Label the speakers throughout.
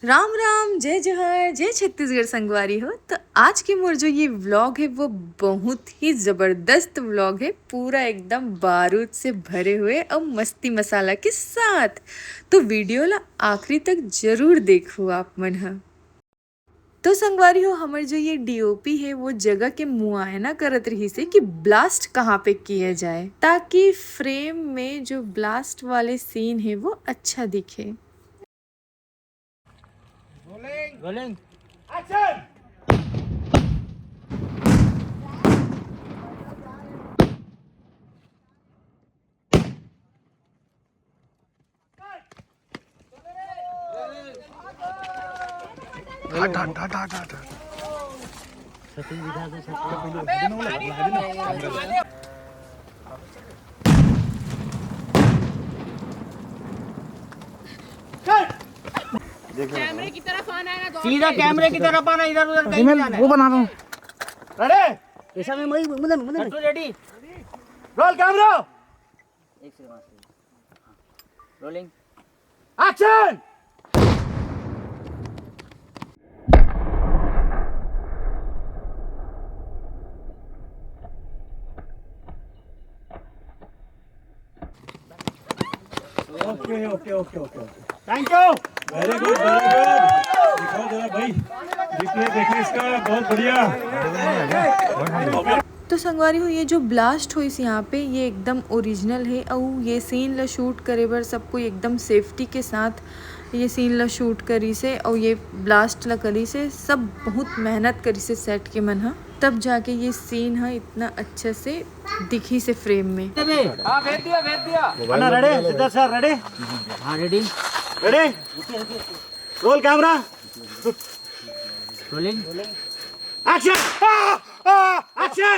Speaker 1: राम राम, जय जोहर, जय छत्तीसगढ़ संगवारी हो। तो आज की मोर जो ये व्लॉग है वो बहुत ही ज़बरदस्त व्लॉग है, पूरा एकदम बारूद से भरे हुए और मस्ती मसाला के साथ। तो वीडियो ला आखिरी तक जरूर देखो आप मन हा। तो संगवारी हो, हमार जो ये डीओपी है वो जगह के मुआयना करत रही से कि ब्लास्ट कहाँ पे किया जाए, ताकि फ्रेम में जो ब्लास्ट वाले सीन है वो अच्छा दिखे।
Speaker 2: Rolling action.
Speaker 3: हट हट हट हट हट
Speaker 2: सचिन विधा से
Speaker 4: कैमरे की तरफ आना है ना,
Speaker 2: सीधा कैमरे की तरफ आना, इधर उधर कहीं नहीं जाना है।
Speaker 3: वो बना रहा हूँ।
Speaker 2: रेडी
Speaker 3: ऐसा में मई मुझे
Speaker 2: टू रेडी
Speaker 3: रोल कैमरा
Speaker 2: एक second rolling
Speaker 3: action. Okay okay okay okay
Speaker 2: thank you.
Speaker 3: Very good very good. दिखाओ जरा भाई, रिप्ले देखिए इसका, बहुत बढ़िया।
Speaker 1: तो संगवारी हो, ये जो ब्लास्ट हुई यहाँ पे ये एकदम ओरिजिनल है और ये सीन ला शूट करे बर सबको एकदम सेफ्टी के साथ ये सीन ला शूट करी से और ये ब्लास्ट ला करी से सब बहुत मेहनत करी से सेट के मन हा, तब जाके ये सीन है इतना अच्छा से दिखी से फ्रेम में।
Speaker 2: हां भेज दिया Anna ready Siddharth sir ready हां ready
Speaker 3: roll camera
Speaker 2: rolling
Speaker 3: action action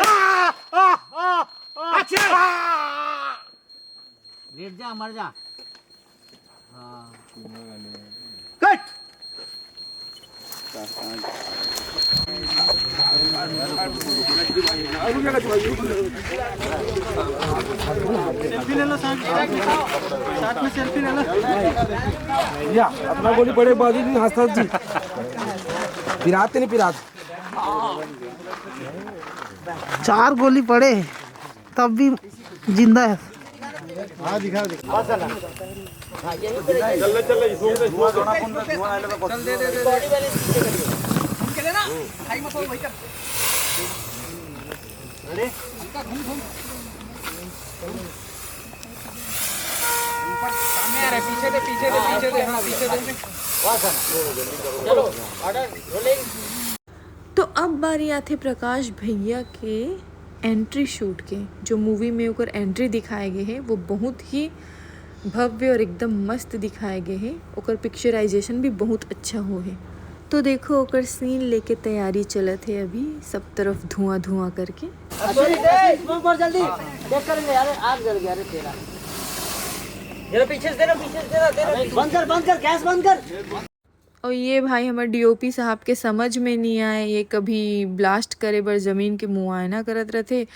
Speaker 3: action.
Speaker 2: लेट जा मर जा। हां
Speaker 3: कट। सेल्फी ले लो, साथ में सेल्फी ले लो।
Speaker 5: या अपना गोली पड़े बाजू नहीं हंसता जी, पिराते नहीं पिराते।
Speaker 6: 4 गोली पड़े तब भी जिंदा है।
Speaker 3: हाँ दिखा
Speaker 1: तो अब बारी आते प्रकाश भैया के एंट्री शूट के। जो मूवी में ओकर एंट्री दिखाए गए हैं वो बहुत ही भव्य और एकदम मस्त दिखाए गए हैं। ओकर पिक्चराइजेशन भी बहुत अच्छा हो है। तो देखो ओकर सीन लेके तैयारी चलत है अभी, सब तरफ धुआं धुआं करके।
Speaker 2: जल्दी चेक करेंगे यार, आग जल गया रे तेरा। जरा पीछे से दे बंद कर गैस बंद कर।
Speaker 1: और ये भाई हमारे डीओपी साहब के समझ में नहीं आए, ये कभी ब्लास्ट करे बर ज़मीन के मुआयना करत रहते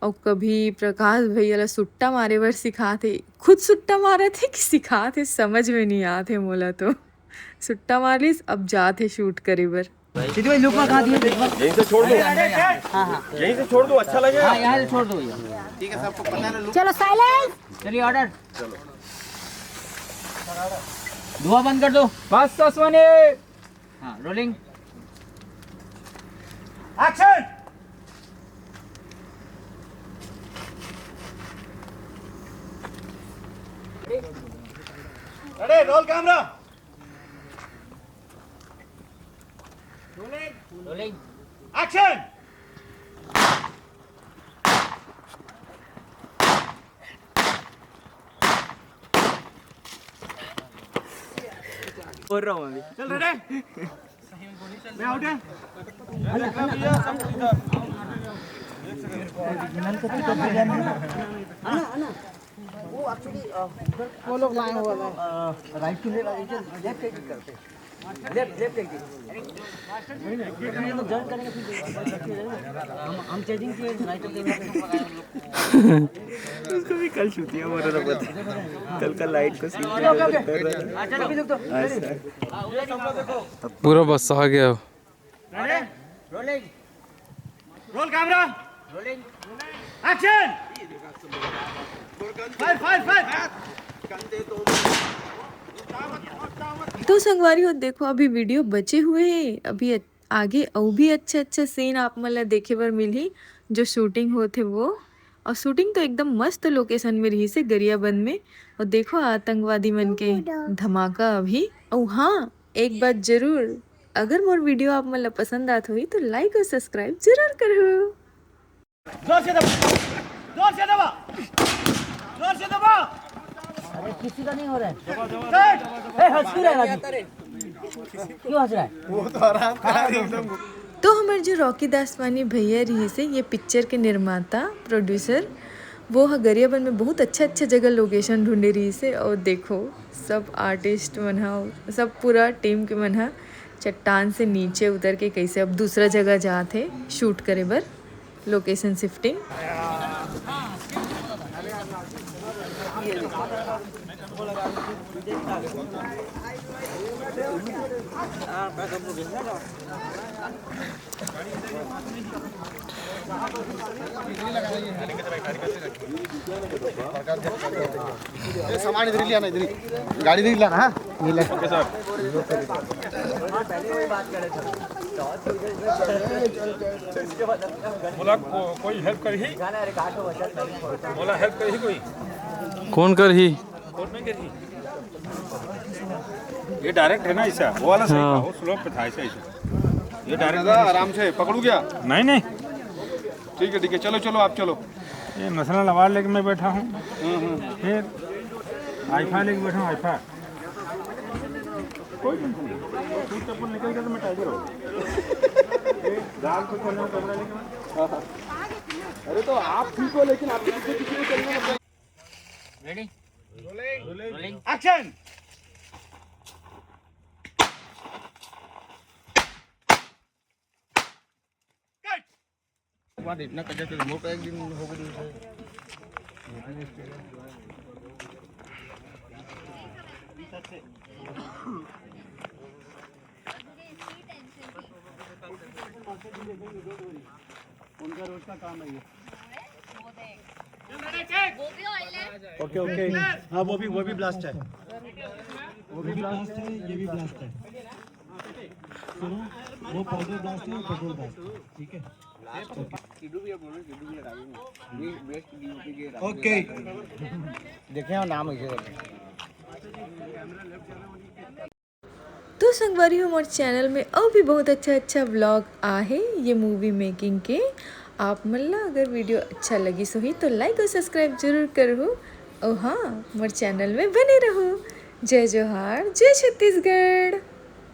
Speaker 1: और कभी प्रकाश भैया ला सुट्टा मारे बर सिखाते। खुद सुट्टा मारे थे कि सिखाते समझ में नहीं आते मोला। तो सुट्टा मार ली, अब जाते शूट करे बर।
Speaker 6: सीधी भाई लुक में कहा दिए
Speaker 3: यहीं से छोड़ दो।
Speaker 2: हां
Speaker 3: यहीं से छोड़ दो, अच्छा लगेगा।
Speaker 2: हां यहां से छोड़ दो भैया।
Speaker 3: ठीक है, सबको पता है।
Speaker 4: चलो साइलेंस।
Speaker 2: चलिए ऑर्डर चलो धुआं बंद कर दो बस ससवानी। हां rolling
Speaker 3: action. Ready roll camera
Speaker 2: rolling
Speaker 3: action.
Speaker 2: बोल रहा हूं अभी।
Speaker 3: चल रेडी, मैं आउट है।
Speaker 6: वो लोग लाए हुआ है राइट टू लेफ्ट करते।
Speaker 2: लेफ्ट लेफ्ट एक हम लोग जॉइन करेंगे फिर हम चेंजिंग किए राइट
Speaker 7: उसको भी कल छुट्टियां हो रहा था कल का लाइट को सीन
Speaker 2: अच्छा अभी लोग तो
Speaker 5: पूरा बस आ गया
Speaker 2: rolling
Speaker 3: role camera
Speaker 2: rolling
Speaker 3: action five five five
Speaker 1: तो संगवारी हो देखो अभी वीडियो बचे हुए हैं अभी आगे और भी अच्छे अच्छे सीन आप मतलब देखे बर मिली जो शूटिंग होते वो और शूटिंग तो एकदम मस्त लोकेशन में रही से गरियाबंद में और देखो आतंकवादी मन के धमाका अभी और हाँ एक बात जरूर अगर मोर वीडियो आप मतलब पसंद आत हुई तो लाइक और सब्सक्राइब जरूर करो।
Speaker 3: जोर से दबा जोर से दबा जोर से दबा
Speaker 2: अरे किसी का नहीं हो रहा है
Speaker 3: सेट
Speaker 2: ए हंस क्यों रहा है क्यों हंस रहा है
Speaker 1: तो हमारे जो रॉकी दासवानी भैया रही से ये पिक्चर के निर्माता प्रोड्यूसर वो गरियाबंद में बहुत अच्छा जगह लोकेशन ढूंढे रही से और देखो सब आर्टिस्ट मना सब पूरा टीम के मना चट्टान से नीचे उतर के कैसे अब दूसरा जगह जाते शूट करे बर लोकेशन शिफ्टिंग।
Speaker 7: सामान इधर ही लाना इधर ही गाड़ी इधर ही लाना हाँ ये ले ओके सर
Speaker 3: बोला कोई हेल्प कर ही बोला हेल्प कर ही कोई
Speaker 5: कौन कर ही
Speaker 3: कोर्ट में कर ही ये डायरेक्ट है ना ऐसा वो वाला सही था वो स्लोप पे था ऐसा ऐसा ये डायरेक्ट
Speaker 7: आराम से पकड़ू क्या
Speaker 3: नहीं नहीं
Speaker 7: ठीक है चलो चलो आप चलो
Speaker 3: ये मसला लवार लेके मैं बैठा हूँ फिर आईफा लेके बैठा हूँ आईफा कोई चप्पल निकल गया तो मैं टाइगर हो दाल को चलना कमरा लेके
Speaker 7: अरे तो आप ठीक हो लेकिन आपके पीछे किसी को चलना मतलब
Speaker 2: रेडी रोलिंग
Speaker 3: एक्शन
Speaker 7: बात इतना कच्चा तो मोटा एक दिन हो गई उनका रोज का काम है ये ओके ओके हाँ वो भी ब्लास्ट है वो भी ब्लास्ट है ये भी ब्लास्ट है सुनो वो पाउडर ब्लास्ट है पेट्रोल ब्लास्ट ठीक है ओके देखें और नाम ऐसे
Speaker 1: तो संगवारी हमारे चैनल में और भी बहुत अच्छा व्लॉग आ है ये मूवी मेकिंग के आप मतलब अगर वीडियो अच्छा लगी सो ही तो लाइक और सब्सक्राइब जरूर करो और हाँ हमारे चैनल में बने रहो। जय जोहार जय छत्तीसगढ़।